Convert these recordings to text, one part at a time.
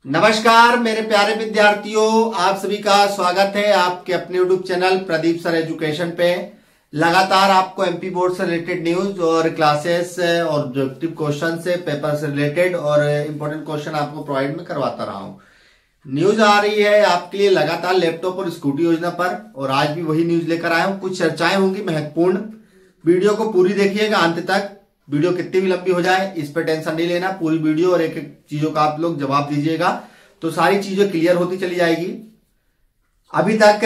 नमस्कार मेरे प्यारे विद्यार्थियों, आप सभी का स्वागत है आपके अपने YouTube channel Pradeep sir education पे। लगातार आपको एमपी बोर्ड से रिलेटेड न्यूज और क्लासेस और ऑब्जेक्टिव क्वेश्चन से पेपर से रिलेटेड और इंपॉर्टेंट क्वेश्चन आपको प्रोवाइड में करवाता रहा हूं। न्यूज आ रही है आपके लिए लगातार लैपटॉप और स्कूटी योजना पर, और आज भी वही न्यूज लेकर आया हूं। कुछ चर्चाएं होंगी महत्वपूर्ण, वीडियो को पूरी देखिएगा अंत तक। वीडियो कितनी भी लंबी हो जाए इस पर टेंशन नहीं लेना, पूरी वीडियो और एक एक चीजों का आप लोग जवाब दीजिएगा तो सारी चीजें क्लियर होती चली जाएगी। अभी तक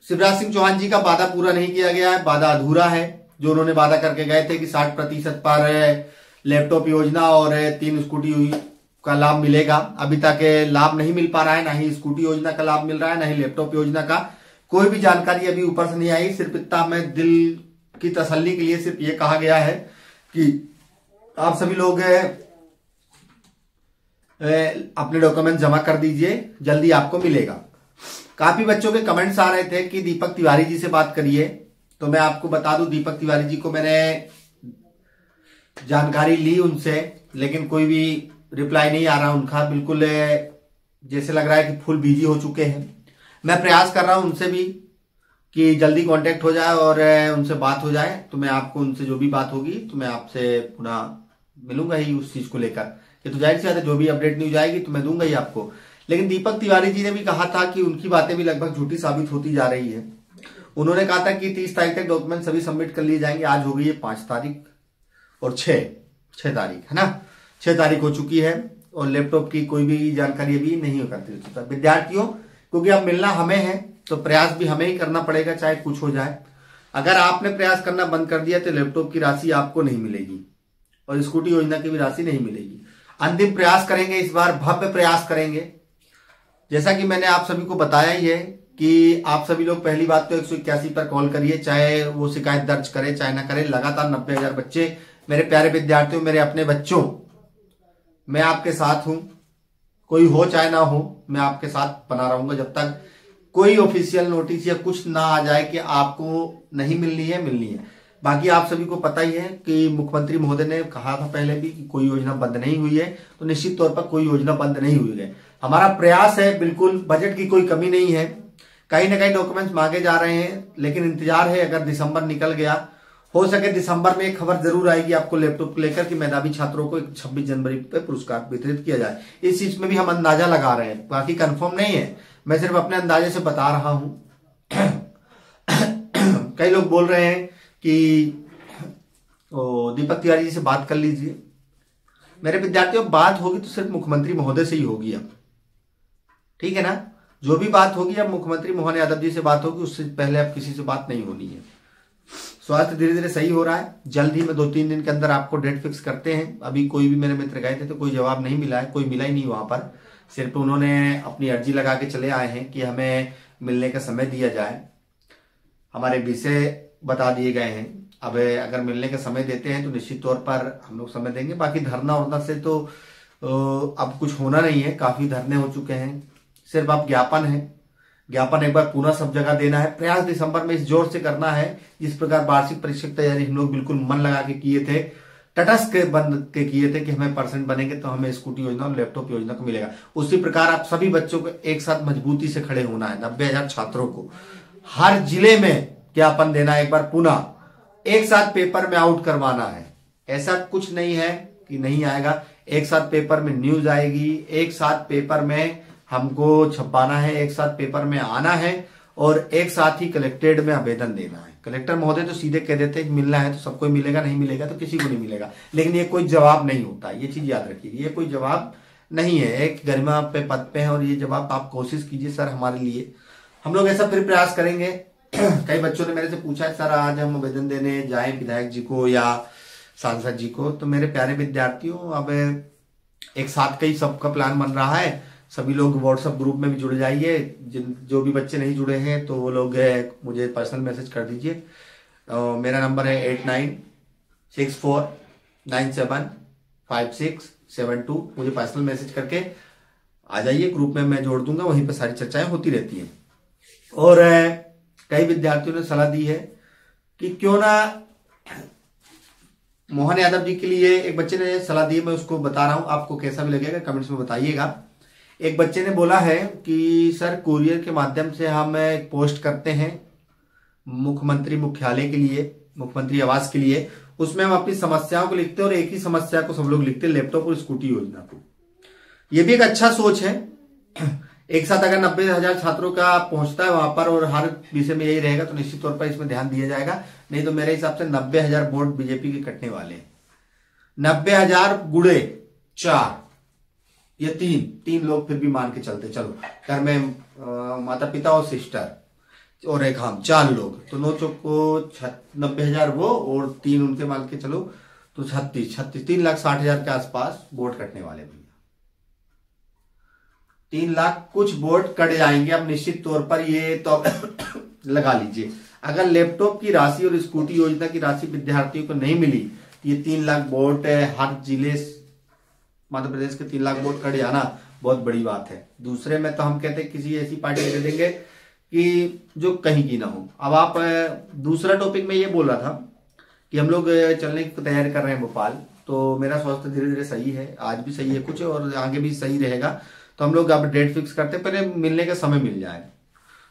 शिवराज सिंह चौहान जी का वादा पूरा नहीं किया गया है, वादा अधूरा है। जो उन्होंने वादा करके गए थे कि 60% पर लैपटॉप योजना और 3 स्कूटी का लाभ मिलेगा, अभी तक लाभ नहीं मिल पा रहा है। ना ही स्कूटी योजना का लाभ मिल रहा है, ना ही लैपटॉप योजना का। कोई भी जानकारी अभी ऊपर से नहीं आई। सिर्फ इतना हमें दिल की तसल्ली के लिए सिर्फ ये कहा गया है कि आप सभी लोग अपने डॉक्यूमेंट जमा कर दीजिए, जल्दी आपको मिलेगा। काफी बच्चों के कमेंट्स आ रहे थे कि दीपक तिवारी जी से बात करिए, तो मैं आपको बता दूं दीपक तिवारी जी को मैंने जानकारी ली उनसे, लेकिन कोई भी रिप्लाई नहीं आ रहा उनका। बिल्कुल जैसे लग रहा है कि फुल बिजी हो चुके हैं। मैं प्रयास कर रहा हूं उनसे भी कि जल्दी कांटेक्ट हो जाए और उनसे बात हो जाए, तो मैं आपको उनसे जो भी बात होगी तो मैं आपसे पुनः मिलूंगा ही उस चीज को लेकर। ये तो जाहिर सी बात है, जो भी अपडेट न्यूज आएगी तो मैं दूंगा ही आपको। लेकिन दीपक तिवारी जी ने भी कहा था कि उनकी बातें भी लगभग झूठी साबित होती जा रही है। उन्होंने कहा था कि 30 तारीख तक डॉक्यूमेंट सभी सबमिट कर लिए जाएंगे। आज हो गई है 5 तारीख और 6 तारीख है ना, 6 तारीख हो चुकी है और लैपटॉप की कोई भी जानकारी अभी नहीं हो करती विद्यार्थियों, क्योंकि अब मिलना हमें है तो प्रयास भी हमें ही करना पड़ेगा, चाहे कुछ हो जाए। अगर आपने प्रयास करना बंद कर दिया तो लैपटॉप की राशि आपको नहीं मिलेगी और स्कूटी योजना की भी राशि नहीं मिलेगी। अंतिम प्रयास करेंगे, इस बार भव्य प्रयास करेंगे। जैसा कि मैंने आप सभी को बताया ही है कि आप सभी लोग पहली बात तो 181 पर कॉल करिए, चाहे वो शिकायत दर्ज करे चाहे ना करे। लगातार 90,000 बच्चे, मेरे प्यारे विद्यार्थियों, मेरे अपने बच्चों, मैं आपके साथ हूं। कोई हो चाहे ना हो, मैं आपके साथ बना रहूंगा जब तक कोई ऑफिशियल नोटिस या कुछ ना आ जाए कि आपको नहीं मिलनी है, मिलनी है। बाकी आप सभी को पता ही है कि मुख्यमंत्री महोदय ने कहा था पहले भी कि कोई योजना बंद नहीं हुई है, तो निश्चित तौर पर कोई योजना बंद नहीं हुई है। हमारा प्रयास है, बिल्कुल बजट की कोई कमी नहीं है। कहीं ना कहीं डॉक्यूमेंट्स मांगे जा रहे हैं, लेकिन इंतजार है। अगर दिसंबर निकल गया, हो सके दिसंबर में एक खबर जरूर आएगी आपको लैपटॉप को लेकर कि मेधावी छात्रों को 26 जनवरी पे पुरस्कार वितरित किया जाए। इस चीज में भी हम अंदाजा लगा रहे हैं, बाकी कंफर्म नहीं है, मैं सिर्फ अपने अंदाजे से बता रहा हूं। कई लोग बोल रहे हैं कि दीपक तिवारी जी से बात कर लीजिए। मेरे विद्यार्थियों, बात होगी तो सिर्फ मुख्यमंत्री महोदय से ही होगी अब, ठीक है ना। जो भी बात होगी अब मुख्यमंत्री मोहन यादव जी से बात होगी, उससे पहले अब किसी से बात नहीं होनी है। स्वास्थ्य धीरे धीरे सही हो रहा है, जल्द ही में 2-3 दिन के अंदर आपको डेट फिक्स करते हैं। अभी कोई भी मेरे मित्र गए थे तो कोई जवाब नहीं मिला है, कोई मिला ही नहीं वहां पर। सिर्फ उन्होंने अपनी अर्जी लगा के चले आए हैं कि हमें मिलने का समय दिया जाए, हमारे विषय बता दिए गए हैं। अब अगर मिलने का समय देते हैं तो निश्चित तौर पर हम लोग समय देंगे। बाकी धरना उड़ना से तो अब कुछ होना नहीं है, काफी धरने हो चुके हैं। सिर्फ अब ज्ञापन है, ज्ञापन एक बार पुनः सब जगह देना है। प्रयास दिसंबर में इस जोर से करना है जिस प्रकार वार्षिक परीक्षा की तैयारी हम लोग बिल्कुल मन लगा के किए थे, तटस्थ के बंद के किए थे कि हमें % बनेंगे तो हमें स्कूटी योजना और लैपटॉप योजना को मिलेगा। उसी प्रकार आप सभी बच्चों को एक साथ मजबूती से खड़े होना है। 90,000 छात्रों को हर जिले में ज्ञापन देना है, एक बार पुनः एक साथ पेपर में आउट करवाना है। ऐसा कुछ नहीं है कि नहीं आएगा, एक साथ पेपर में न्यूज आएगी, एक साथ पेपर में हमको छपाना है, एक साथ पेपर में आना है और एक साथ ही कलेक्ट्रेट में आवेदन देना है। कलेक्टर महोदय तो सीधे कह देते हैं कि मिलना है तो सबको मिलेगा, नहीं मिलेगा तो किसी को नहीं मिलेगा। लेकिन ये कोई जवाब नहीं होता, ये चीज याद रखिए, ये कोई जवाब नहीं है। एक गरिमा पे पद पे है और ये जवाब आप कोशिश कीजिए सर हमारे लिए। हम लोग ऐसा फिर प्रयास करेंगे। कई बच्चों ने मेरे से पूछा है सर आज हम आवेदन देने जाए विधायक जी को या सांसद जी को, तो मेरे प्यारे विद्यार्थियों अब एक साथ का ही सबका प्लान बन रहा है। सभी लोग व्हाट्सएप ग्रुप में भी जुड़ जाइए। जो भी बच्चे नहीं जुड़े हैं तो वो लोग मुझे पर्सनल मैसेज कर दीजिए। मेरा नंबर है 8964975672। मुझे पर्सनल मैसेज करके आ जाइए, ग्रुप में मैं जोड़ दूंगा, वहीं पर सारी चर्चाएं होती रहती हैं। और कई विद्यार्थियों ने सलाह दी है कि क्यों ना मोहन यादव जी के लिए, एक बच्चे ने सलाह दी, मैं उसको बता रहा हूं, आपको कैसा भी लगेगा कमेंट्स में बताइएगा। एक बच्चे ने बोला है कि सर कुरियर के माध्यम से हम एक पोस्ट करते हैं मुख्यमंत्री मुख्यालय के लिए, मुख्यमंत्री आवास के लिए, उसमें हम अपनी समस्याओं को लिखते हैं और एक ही समस्या को सब लोग लिखते हैं, लैपटॉप और स्कूटी योजना को। ये भी एक अच्छा सोच है। एक साथ अगर 90,000 छात्रों का पहुंचता है वहां पर और हर विषय में यही रहेगा तो निश्चित तौर पर इसमें ध्यान दिया जाएगा। नहीं तो मेरे हिसाब से 90,000 वोट बीजेपी के कटने वाले हैं। 90,000 गुड़े 4 या 3 लोग फिर भी मान के चलते, चलो घर में माता पिता और सिस्टर और एक हम 4 लोग, तो 9 चौक को 90,000 वो और 3 उनके मान के चलो तो 36 3,60,000 के आसपास वोट कटने वाले भैया। 3 लाख कुछ वोट कट जाएंगे अब निश्चित तौर पर। ये तो लगा लीजिए, अगर लैपटॉप की राशि और स्कूटी योजना की राशि विद्यार्थियों को नहीं मिली, ये 3 लाख वोट हर जिले मध्य प्रदेश के 3 लाख वोट कट जाना बहुत बड़ी बात है। दूसरे में तो हम कहते हैं किसी ऐसी पार्टी दे देंगे कि जो कहीं की ना हो। अब आप दूसरा टॉपिक में ये बोल रहा था कि हम लोग चलने की तैयारी कर रहे हैं भोपाल, तो मेरा स्वास्थ्य धीरे धीरे सही है, आज भी सही है कुछ और आगे भी सही रहेगा। तो हम लोग अब डेट फिक्स करते हैं, पहले मिलने का समय मिल जाए।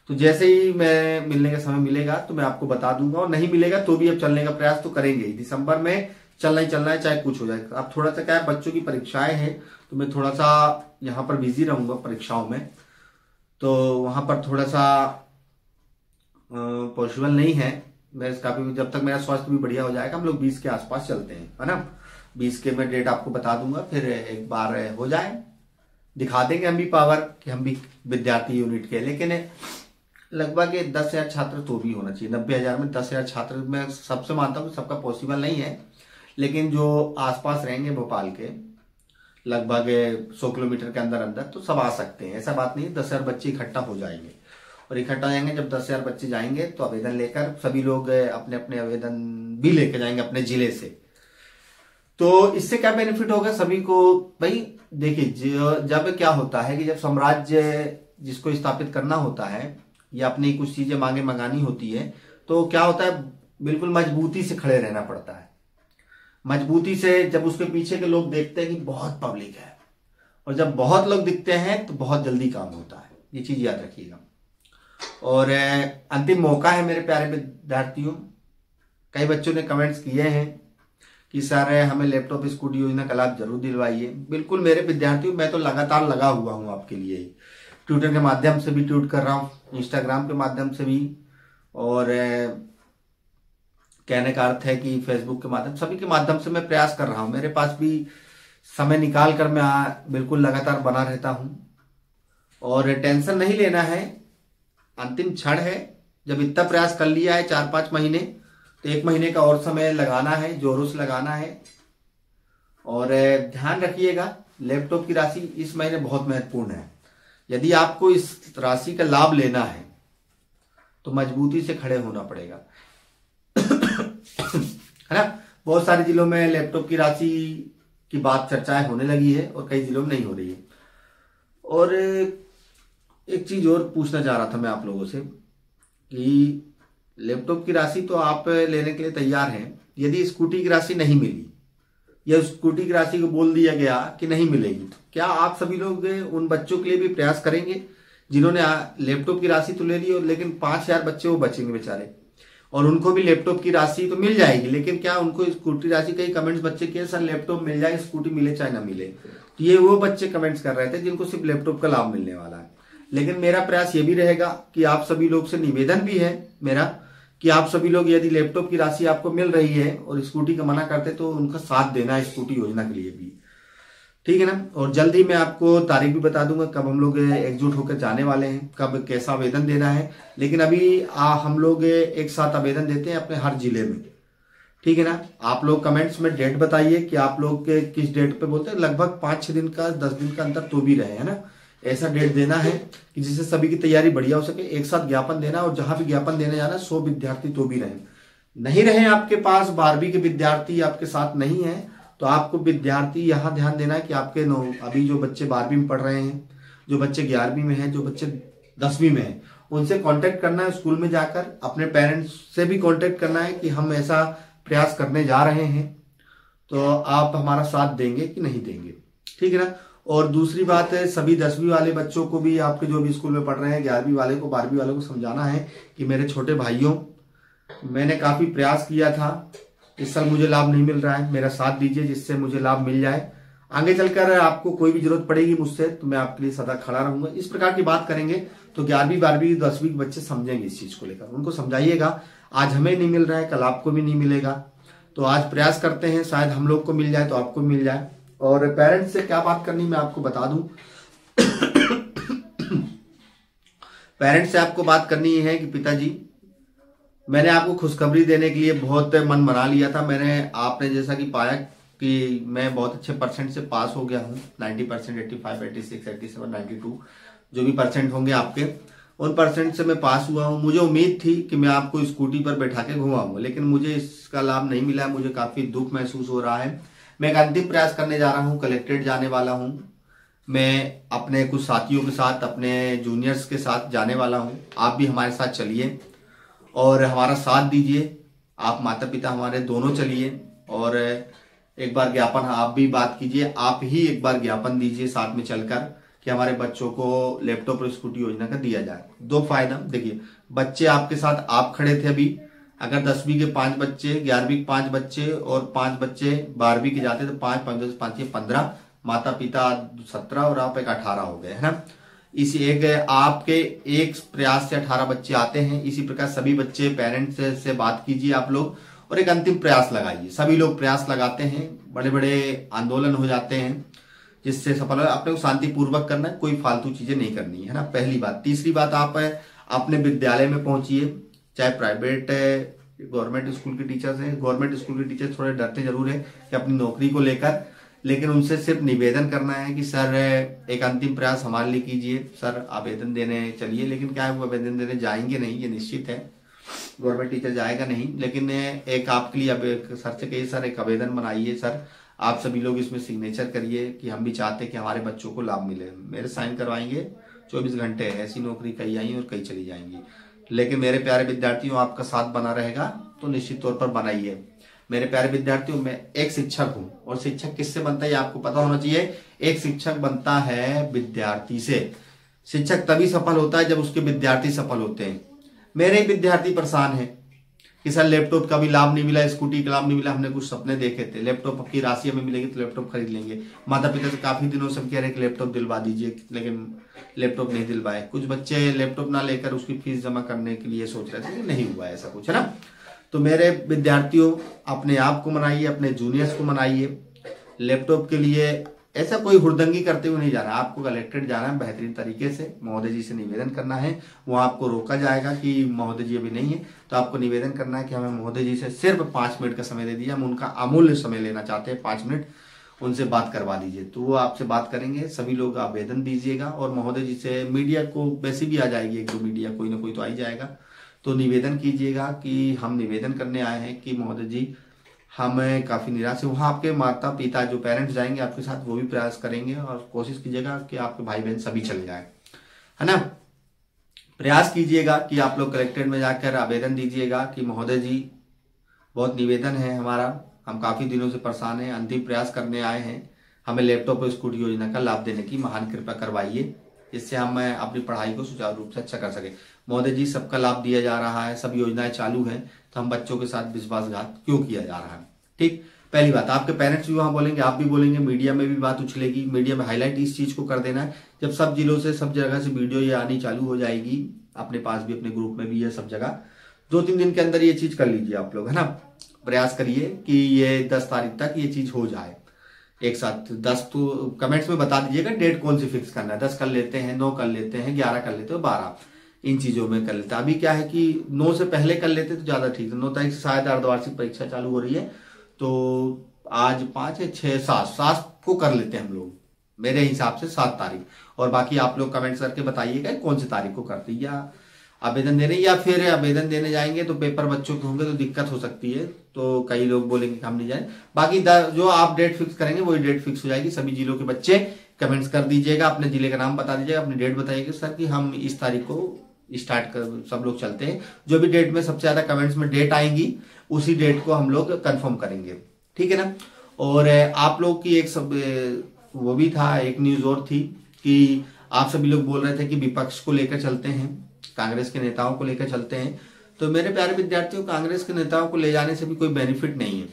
तो जैसे ही मैं मिलने का समय मिलेगा तो मैं आपको बता दूंगा, और नहीं मिलेगा तो भी अब चलने का प्रयास तो करेंगे ही। दिसंबर में चलना ही चलना है, चाहे कुछ हो जाए। अब थोड़ा सा क्या है, बच्चों की परीक्षाएं हैं तो मैं थोड़ा सा यहाँ पर बिजी रहूंगा परीक्षाओं में, तो वहां पर थोड़ा सा पॉसिबल नहीं है। मैं इसका भी जब तक मेरा स्वास्थ्य भी बढ़िया हो जाएगा हम लोग 20 के आसपास चलते हैं, है ना। 20 के मैं डेट आपको बता दूंगा, फिर एक बार हो जाए दिखा देंगे हम भी पावर कि हम भी विद्यार्थी यूनिट के। लेकिन लगभग 10,000 छात्र तो भी होना चाहिए। 90,000 में 10,000 छात्र मैं सबसे मानता हूँ कि सबका पॉसिबल नहीं है, लेकिन जो आसपास रहेंगे भोपाल के लगभग 100 किलोमीटर के अंदर अंदर तो सब आ सकते हैं। ऐसा बात नहीं, 10,000 बच्चे इकट्ठा हो जाएंगे। और इकट्ठा हो जाएंगे, जब 10,000 बच्चे जाएंगे तो आवेदन लेकर सभी लोग अपने अपने आवेदन भी लेके जाएंगे अपने जिले से। तो इससे क्या बेनिफिट होगा सभी को भाई। देखिए जब क्या होता है कि जब साम्राज्य जिसको स्थापित करना होता है या अपनी कुछ चीजें मांगे मंगानी होती है, तो क्या होता है बिल्कुल मजबूती से खड़े रहना पड़ता है। मजबूती से जब उसके पीछे के लोग देखते हैं कि बहुत पब्लिक है, और जब बहुत लोग दिखते हैं तो बहुत जल्दी काम होता है। ये चीज याद रखिएगा। और अंतिम मौका है मेरे प्यारे विद्यार्थियों। कई बच्चों ने कमेंट्स किए हैं कि सर हमें लैपटॉप स्कूटी योजना का लाभ जरूर दिलवाइए। बिल्कुल मेरे विद्यार्थियों, मैं तो लगातार लगा हुआ हूं आपके लिए। ट्विटर के माध्यम से भी ट्वीट कर रहा हूं, इंस्टाग्राम के माध्यम से भी, और कहने का अर्थ है कि फेसबुक के माध्यम, सभी के माध्यम से मैं प्रयास कर रहा हूं। मेरे पास भी समय निकाल कर मैं बिल्कुल लगातार बना रहता हूं। और टेंशन नहीं लेना है, अंतिम क्षण है। जब इतना प्रयास कर लिया है 4-5 महीने, तो 1 महीने का और समय लगाना है, जोरों से लगाना है। और ध्यान रखिएगा लैपटॉप की राशि इस महीने बहुत महत्वपूर्ण है। यदि आपको इस राशि का लाभ लेना है तो मजबूती से खड़े होना पड़ेगा, है ना। बहुत सारे जिलों में लैपटॉप की राशि की बात चर्चाएं होने लगी है और कई जिलों में नहीं हो रही है। और एक चीज और पूछना चाह रहा था मैं आप लोगों से कि लैपटॉप की राशि तो आप लेने के लिए तैयार हैं, यदि स्कूटी की राशि नहीं मिली या स्कूटी की राशि को बोल दिया गया कि नहीं मिलेगी, तो क्या आप सभी लोग उन बच्चों के लिए भी प्रयास करेंगे जिन्होंने लैपटॉप की राशि तो ले ली और लेकिन 5,000 बच्चे वो बचेंगे बेचारे, और उनको भी लैपटॉप की राशि तो मिल जाएगी, लेकिन क्या उनको स्कूटी राशि? कई कमेंट्स बच्चे किए सर लैपटॉप मिल जाए, स्कूटी मिले चाहे ना मिले। तो ये वो बच्चे कमेंट्स कर रहे थे जिनको सिर्फ लैपटॉप का लाभ मिलने वाला है। लेकिन मेरा प्रयास ये भी रहेगा कि आप सभी लोग से निवेदन भी है मेरा कि आप सभी लोग यदि लैपटॉप की राशि आपको मिल रही है और स्कूटी का मना करते तो उनका साथ देना है स्कूटी योजना के लिए भी, ठीक है ना। और जल्द ही मैं आपको तारीख भी बता दूंगा कब हम लोग एकजुट होकर जाने वाले हैं, कब कैसा आवेदन देना है। लेकिन अभी हम लोग एक साथ आवेदन देते हैं अपने हर जिले में, ठीक है ना। आप लोग कमेंट्स में डेट बताइए कि आप लोग किस डेट पे बोलते हैं। लगभग 5-6 दिन का 10 दिन का अंतर तो भी रहे, है ना। ऐसा डेट देना है कि जिससे सभी की तैयारी बढ़िया हो सके। एक साथ ज्ञापन देना, और जहां भी ज्ञापन देने जाना 100 विद्यार्थी तो भी रहे। नहीं रहे आपके पास 12वीं के विद्यार्थी आपके साथ नहीं है, तो आपको विद्यार्थी यहाँ ध्यान देना है कि आपके अभी जो बच्चे 12वीं में पढ़ रहे हैं, जो बच्चे 11वीं में हैं, जो बच्चे 10वीं में हैं, उनसे कांटेक्ट करना है। स्कूल में जाकर अपने पेरेंट्स से भी कांटेक्ट करना है कि हम ऐसा प्रयास करने जा रहे हैं, तो आप हमारा साथ देंगे कि नहीं देंगे, ठीक है ना। और दूसरी बात है, सभी 10वीं वाले बच्चों को भी, आपके जो भी स्कूल में पढ़ रहे हैं, 11वीं वाले को, 12वीं वाले को समझाना है कि मेरे छोटे भाइयों, मैंने काफी प्रयास किया था, इस साल मुझे लाभ नहीं मिल रहा है, मेरा साथ दीजिए जिससे मुझे लाभ मिल जाए। आगे चलकर आपको कोई भी जरूरत पड़ेगी मुझसे तो मैं आपके लिए सदा खड़ा रहूंगा। इस प्रकार की बात करेंगे तो 11वीं 12वीं 10वीं के बच्चे समझेंगे इस चीज को लेकर। उनको समझाइएगा आज हमें नहीं मिल रहा है, कल आपको भी नहीं मिलेगा, तो आज प्रयास करते हैं, शायद हम लोग को मिल जाए तो आपको मिल जाए। और पेरेंट्स से क्या बात करनी मैं आपको बता दूं। पेरेंट्स से आपको बात करनी है कि पिताजी, मैंने आपको खुशखबरी देने के लिए बहुत मन बना लिया था। आपने जैसा कि पाया कि मैं बहुत अच्छे परसेंट से पास हो गया हूँ, 90%, 85, 86, 87, 92 जो भी परसेंट होंगे आपके, उन परसेंट से मैं पास हुआ हूँ। मुझे उम्मीद थी कि मैं आपको स्कूटी पर बैठा के घुमाऊंगा, लेकिन मुझे इसका लाभ नहीं मिला। मुझे काफी दुख महसूस हो रहा है। मैं एक अंतिम प्रयास करने जा रहा हूँ, कलेक्ट्रेट जाने वाला हूँ। मैं अपने कुछ साथियों के साथ, अपने जूनियर्स के साथ जाने वाला हूँ। आप भी हमारे साथ चलिए और हमारा साथ दीजिए। आप माता पिता हमारे दोनों चलिए और एक बार ज्ञापन, आप भी बात कीजिए, आप ही एक बार ज्ञापन दीजिए साथ में चलकर कि हमारे बच्चों को लैपटॉप और स्कूटी योजना का दिया जाए। 2 फायदा देखिए, बच्चे आपके साथ आप खड़े थे अभी, अगर 10वीं के 5 बच्चे, 11वीं के 5 बच्चे और 5 बच्चे 12वीं के जाते तो 5, 5, 10, 5, 15, माता पिता 17 और आप एक 18 हो गए, है ना। इसी एक आपके एक प्रयास से 18 बच्चे आते हैं। इसी प्रकार सभी बच्चे पेरेंट्स से बात कीजिए आप लोग और एक अंतिम प्रयास लगाइए। सभी लोग प्रयास लगाते हैं, बड़े बड़े आंदोलन हो जाते हैं जिससे सफल हो। आपने को शांतिपूर्वक करना है, कोई फालतू चीजें नहीं करनी है ना, पहली बात। तीसरी बात, आप अपने विद्यालय में पहुंचिए, चाहे प्राइवेट गवर्नमेंट स्कूल के टीचर्स हैं। गवर्नमेंट स्कूल के टीचर थोड़े डरते जरूर है कि अपनी नौकरी को लेकर, लेकिन उनसे सिर्फ निवेदन करना है कि सर एक अंतिम प्रयास हमारे लिए कीजिए, सर आवेदन देने चलिए। लेकिन क्या है, वो आवेदन देने जाएंगे नहीं, ये निश्चित है, गवर्नमेंट टीचर जाएगा नहीं। लेकिन एक आपके लिए अब एक सर से कहिए, सर एक आवेदन बनाइए, सर आप सभी लोग इसमें सिग्नेचर करिए कि हम भी चाहते हैं कि हमारे बच्चों को लाभ मिले। मेरे साइन करवाएंगे, 24 घंटे है, ऐसी नौकरी कई आई और कई चली जाएंगी। लेकिन मेरे प्यारे विद्यार्थियों, आपका साथ बना रहेगा तो निश्चित तौर पर बनाइए। मेरे प्यारे विद्यार्थियों, मैं एक शिक्षक हूं और शिक्षक किससे बनता है आपको पता होना चाहिए। एक शिक्षक बनता है विद्यार्थी से। शिक्षक तभी सफल होता है जब उसके विद्यार्थी सफल होते हैं। मेरे ही विद्यार्थी परेशान है कि सर लैपटॉप का भी लाभ नहीं मिला, स्कूटी का लाभ नहीं मिला। हमने कुछ सपने देखे थे, लैपटॉप की राशि हमें मिलेगी तो लैपटॉप खरीद लेंगे। माता पिता से काफी दिनों से हम कह रहे हैं कि लैपटॉप दिलवा दीजिए, लेकिन लैपटॉप नहीं दिलवाए। कुछ बच्चे लैपटॉप ना लेकर उसकी फीस जमा करने के लिए सोच रहे थे, लेकिन नहीं हुआ ऐसा कुछ, है ना। तो मेरे विद्यार्थियों, अपने आप को मनाइए, अपने जूनियर्स को मनाइए। लैपटॉप के लिए ऐसा कोई हुड़दंगी करते हुए नहीं जाना। आपको कलेक्ट्रेट जाना है, बेहतरीन तरीके से महोदय जी से निवेदन करना है। वहां आपको रोका जाएगा कि महोदय जी अभी नहीं है, तो आपको निवेदन करना है कि हमें महोदय जी से सिर्फ 5 मिनट का समय दे दिया, हम उनका अमूल्य समय लेना चाहते हैं, 5 मिनट उनसे बात करवा दीजिए। तो वो आपसे बात करेंगे। सभी लोग आवेदन दीजिएगा और महोदय जी से, मीडिया को वैसे भी आ जाएगी, 1-2 मीडिया कोई ना कोई तो आ ही जाएगा, तो निवेदन कीजिएगा कि हम निवेदन करने आए हैं कि महोदय जी हमें काफी निराश है। वहां आपके माता पिता जो पेरेंट्स जाएंगे आपके साथ, वो भी प्रयास करेंगे और कोशिश कीजिएगा कि आपके भाई बहन सभी चले जाए, है ना। प्रयास कीजिएगा कि आप लोग कलेक्ट्रेट में जाकर आवेदन दीजिएगा कि महोदय जी बहुत निवेदन है हमारा, हम काफी दिनों से परेशान हैं, अंतिम प्रयास करने आए हैं, हमें लैपटॉप और स्कूटी योजना का लाभ देने की महान कृपा करवाइए, इससे हम अपनी पढ़ाई को सुचारू रूप से अच्छा कर सके। महोदय जी सबका लाभ दिया जा रहा है, सब योजनाएं चालू है, तो हम बच्चों के साथ विश्वासघात क्यों किया जा रहा है। ठीक, पहली बात, आपके पेरेंट्स भी वहां बोलेंगे, आप भी बोलेंगे, मीडिया में भी बात उछलेगी। मीडिया में हाईलाइट इस चीज को कर देना है। जब सब जिलों से, सब जगह से वीडियो ये आनी चालू हो जाएगी, अपने पास भी, अपने ग्रुप में भी, ये सब जगह 2-3 दिन के अंदर ये चीज कर लीजिए आप लोग, है ना। प्रयास करिए कि ये 10 तारीख तक ये चीज हो जाए एक साथ। 10 तो कमेंट्स में बता दीजिएगा डेट कौन सी फिक्स करना है। 10 कर लेते हैं, 9 कर लेते हैं, 11 कर लेते हैं, 12, इन चीजों में कर लेते हैं। अभी क्या है कि 9 से पहले कर लेते तो ज्यादा ठीक है। 9 तारीख से शायद अर्धवार्षिक परीक्षा चालू हो रही है, तो आज 5 है, 6, 7 को कर लेते हैं हम लोग, मेरे हिसाब से 7 तारीख। और बाकी आप लोग कमेंट्स करके बताइएगा कौन सी तारीख को करते, या आवेदन देने, या फिर आवेदन देने जाएंगे तो पेपर बच्चों के होंगे तो दिक्कत हो सकती है, तो कई लोग बोलेंगे कि हम नहीं जाए। बाकी जो आप डेट फिक्स करेंगे वही डेट फिक्स हो जाएगी। सभी जिलों के बच्चे कमेंट्स कर दीजिएगा, अपने जिले का नाम बता दीजिएगा, अपनी डेट बताइएगा सर कि हम इस तारीख को स्टार्ट कर, सब लोग चलते हैं। जो भी डेट में सबसे ज्यादा कमेंट्स में डेट आएंगी उसी डेट को हम लोग कंफर्म करेंगे, ठीक है ना। और आप लोग की एक सब वो भी था, एक न्यूज और थी कि आप सभी लोग बोल रहे थे कि विपक्ष को लेकर चलते हैं, कांग्रेस के नेताओं को लेकर चलते हैं। तो मेरे प्यारे विद्यार्थियों, कांग्रेस के नेताओं को ले जाने से भी कोई बेनिफिट नहीं है,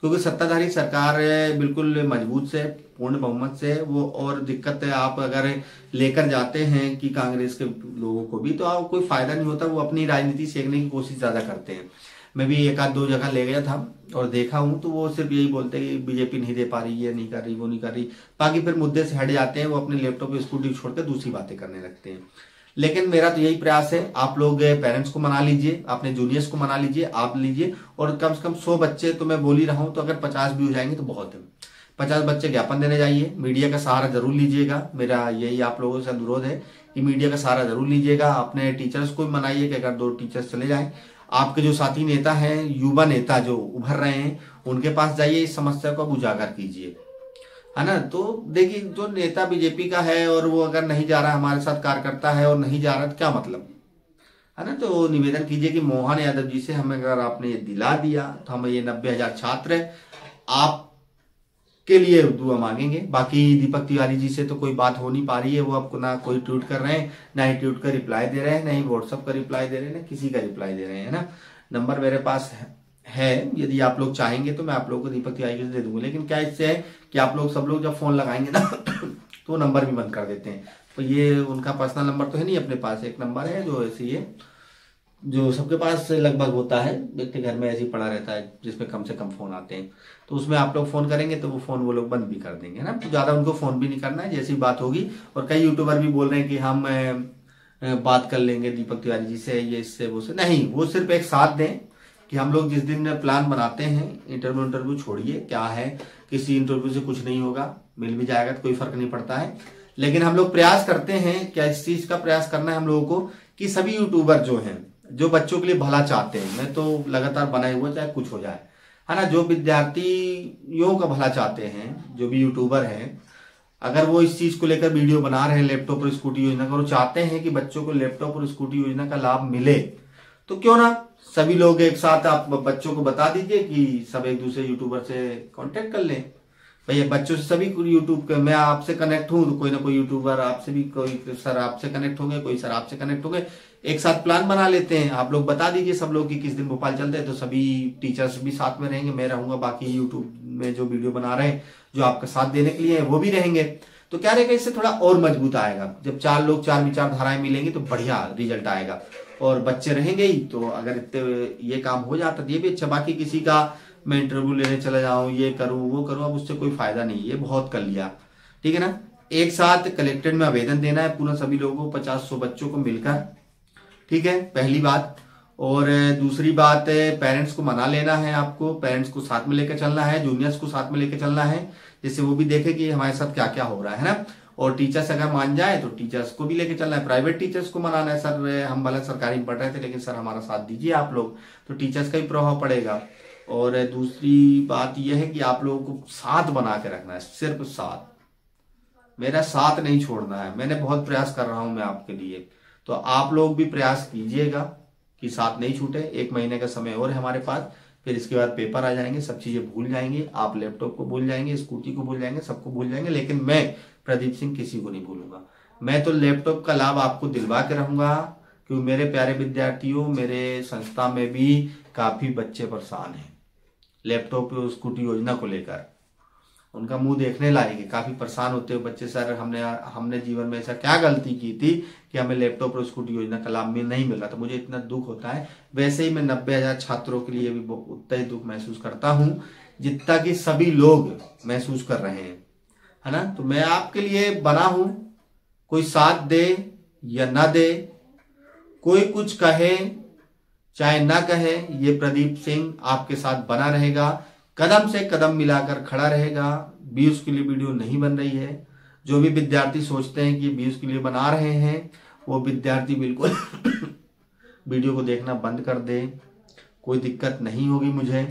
क्योंकि सत्ताधारी सरकार बिल्कुल मजबूत से, पूर्ण बहुमत से वो। और दिक्कत है, आप अगर लेकर जाते हैं कि कांग्रेस के लोगों को भी, तो आप कोई फायदा नहीं होता। वो अपनी राजनीति सेकने की कोशिश ज्यादा करते हैं। मैं भी एक आध दो जगह ले गया था और देखा हूं, तो वो सिर्फ यही बोलते हैं कि बीजेपी नहीं दे पा रही, ये नहीं कर रही, वो नहीं कर रही। बाकी फिर मुद्दे से हट जाते हैं, वो अपने लैपटॉप स्कूटी छोड़कर दूसरी बातें करने लगते हैं। लेकिन मेरा तो यही प्रयास है, आप लोग पेरेंट्स को मना लीजिए, अपने जूनियर्स को मना लीजिए, आप लीजिए, और कम से कम 100 बच्चे तो मैं बोल ही रहा हूं, तो अगर 50 भी हो जाएंगे तो बहुत है। 50 बच्चे ज्ञापन देने जाइए, मीडिया का सहारा जरूर लीजिएगा। मेरा यही आप लोगों से अनुरोध है कि मीडिया का सहारा जरूर लीजिएगा। अपने टीचर्स को भी मनाइए कि अगर 2 टीचर्स चले जाएं, आपके जो साथी नेता हैं, युवा नेता जो उभर रहे हैं, उनके पास जाइए, इस समस्या को उजागर कीजिए, है ना। तो देखिए, जो नेता बीजेपी का है और वो अगर नहीं जा रहा, हमारे साथ कार्यकर्ता है और नहीं जा रहा, तो क्या मतलब, है ना। तो निवेदन कीजिए कि मोहन यादव जी से हमें अगर आपने ये दिला दिया, तो हम ये 90,000 छात्र आपके लिए दुआ मांगेंगे। बाकी दीपक तिवारी जी से तो कोई बात हो नहीं पा रही है, वो आपको ना कोई ट्वीट कर रहे हैं, ना ही ट्वीट का रिप्लाई दे रहे हैं, ना ही व्हाट्सएप का रिप्लाई दे रहे हैं, ना किसी का रिप्लाई दे रहे हैं, ना। नंबर मेरे पास है, यदि आप लोग चाहेंगे तो मैं आप लोगों को दीपक तिवारी से दे दूंगा। लेकिन क्या इससे है कि आप लोग सब लोग जब फोन लगाएंगे ना तो नंबर भी बंद कर देते हैं। तो ये उनका पर्सनल नंबर तो है नहीं, अपने पास एक नंबर है जो ऐसे ही है, जो सबके पास लगभग होता है, व्यक्ति घर में ऐसे ही पड़ा रहता है, जिसमें कम से कम फोन आते हैं। तो उसमें आप लोग फोन करेंगे तो वो फोन वो लोग बंद भी कर देंगे ना। तो ज्यादा उनको फोन भी नहीं करना है, जैसी बात होगी। और कई यूट्यूबर भी बोल रहे हैं कि हम बात कर लेंगे दीपक तिवारी जी से, ये इससे वो से, नहीं। वो सिर्फ एक साथ दें कि हम लोग जिस दिन प्लान बनाते हैं, इंटरव्यू छोड़िए, क्या है, किसी इंटरव्यू से कुछ नहीं होगा, मिल भी जाएगा तो कोई फर्क नहीं पड़ता है। लेकिन हम लोग प्रयास करते हैं, क्या इस चीज का प्रयास करना है हम लोगों को कि सभी यूट्यूबर जो हैं, जो बच्चों के लिए भला चाहते हैं, मैं तो लगातार बनाए हुए चाहे कुछ हो जाए, है ना, जो विद्यार्थियों का भला चाहते हैं, जो भी यूट्यूबर हैं, अगर वो इस चीज को लेकर वीडियो बना रहे हैं, लैपटॉप और स्कूटी योजना का, वो चाहते हैं कि बच्चों को लैपटॉप और स्कूटी योजना का लाभ मिले, तो क्यों ना सभी लोग एक साथ आप बच्चों को बता दीजिए कि सब एक दूसरे यूट्यूबर से कांटेक्ट कर लें। भैया बच्चों से सभी यूट्यूब के, मैं आपसे कनेक्ट हूं तो कोई ना कोई यूट्यूबर आपसे भी, कोई सर आपसे कनेक्ट होंगे, कोई सर आपसे कनेक्ट होंगे, एक साथ प्लान बना लेते हैं। आप लोग बता दीजिए सब लोग कि किस दिन भोपाल चलते हैं, तो सभी टीचर्स भी साथ में रहेंगे, मैं रहूंगा, बाकी यूट्यूब में जो वीडियो बना रहे हैं, जो आपका साथ देने के लिए है, वो भी रहेंगे। तो क्या रहेगा, इससे थोड़ा और मजबूत आएगा। जब 4 लोग 4 विचारधाराएं मिलेंगी तो बढ़िया रिजल्ट आएगा, और बच्चे रहेंगे ही। तो अगर इतने ये काम हो जाता तो ये भी अच्छा। बाकी किसी का मैं इंटरव्यू लेने चला जाऊं, ये करूं वो करूं, अब उससे कोई फायदा नहीं, ये बहुत कर लिया, ठीक है ना। एक साथ कलेक्टेड में आवेदन देना है पूरा सभी लोगों को, 50-100 बच्चों को मिलकर, ठीक है, पहली बात। और दूसरी बात, पेरेंट्स को मना लेना है, आपको पेरेंट्स को साथ में लेकर चलना है, जूनियर्स को साथ में लेकर चलना है, जिससे वो भी देखे कि हमारे साथ क्या क्या हो रहा है ना। और टीचर्स अगर मान जाए तो टीचर्स को भी लेके चलना है, प्राइवेट टीचर्स को मनाना है, सर हम भले सरकारी में पढ़ रहे थे लेकिन सर हमारा साथ दीजिए आप लोग, तो टीचर्स का भी प्रभाव पड़ेगा। और दूसरी बात यह है कि आप लोगों को साथ बना के रखना है, सिर्फ साथ, मेरा साथ नहीं छोड़ना है। मैंने बहुत प्रयास कर रहा हूं मैं आपके लिए, तो आप लोग भी प्रयास कीजिएगा कि साथ नहीं छूटे। 1 महीने का समय और है हमारे पास, फिर इसके बाद पेपर आ जाएंगे, सब चीजें भूल जाएंगे, आप लैपटॉप को भूल जाएंगे, स्कूटी को भूल जाएंगे, सबको भूल जाएंगे, लेकिन मैं प्रदीप सिंह किसी को नहीं भूलूंगा। मैं तो लैपटॉप का लाभ आपको दिलवा के रहूंगा, क्योंकि मेरे प्यारे विद्यार्थियों, मेरे संस्था में भी काफी बच्चे परेशान हैं लैपटॉप और स्कूटी योजना को लेकर। उनका मुंह देखने लायक है, काफी परेशान होते हुए बच्चे, सर हमने जीवन में ऐसा क्या गलती की थी कि हमें लैपटॉप और स्कूटी योजना का लाभ में नहीं मिल रहा था, मुझे इतना दुख होता है। वैसे ही मैं 90,000 छात्रों के लिए भी उतना ही दुख महसूस करता हूं जितना कि सभी लोग महसूस कर रहे हैं, है ना। तो मैं आपके लिए बना हूं, कोई साथ दे या ना दे, कोई कुछ कहे चाहे ना कहे, ये प्रदीप सिंह आपके साथ बना रहेगा, कदम से कदम मिलाकर खड़ा रहेगा। व्यूज के लिए वीडियो नहीं बन रही है, जो भी विद्यार्थी सोचते हैं कि व्यूज के लिए बना रहे हैं, वो विद्यार्थी बिल्कुल वीडियो को देखना बंद कर दे, कोई दिक्कत नहीं होगी मुझे,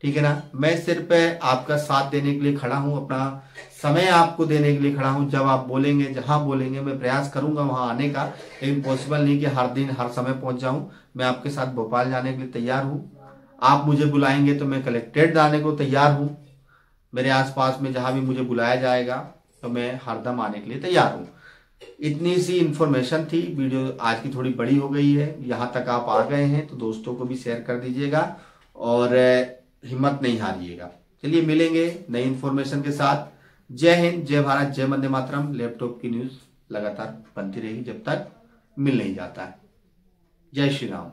ठीक है ना। मैं सिर्फ आपका साथ देने के लिए खड़ा हूं, अपना समय आपको देने के लिए खड़ा हूं। जब आप बोलेंगे, जहां बोलेंगे, मैं प्रयास करूंगा वहां आने का, लेकिन पॉसिबल नहीं कि हर दिन हर समय पहुंच जाऊं। मैं आपके साथ भोपाल जाने के लिए तैयार हूं, आप मुझे बुलाएंगे तो मैं कलेक्ट्रेट जाने को तैयार हूं, मेरे आसपास में जहां भी मुझे बुलाया जाएगा तो मैं हरदम आने के लिए तैयार हूँ। इतनी सी इन्फॉर्मेशन थी। वीडियो आज की थोड़ी बड़ी हो गई है, यहाँ तक आप आ गए हैं तो दोस्तों को भी शेयर कर दीजिएगा और हिम्मत नहीं हारिएगा। चलिए मिलेंगे नई इन्फॉर्मेशन के साथ। जय हिंद, जय भारत, जय वंदे मातरम। लैपटॉप की न्यूज लगातार बनती रहेगी जब तक मिल नहीं जाता है। जय श्री राम।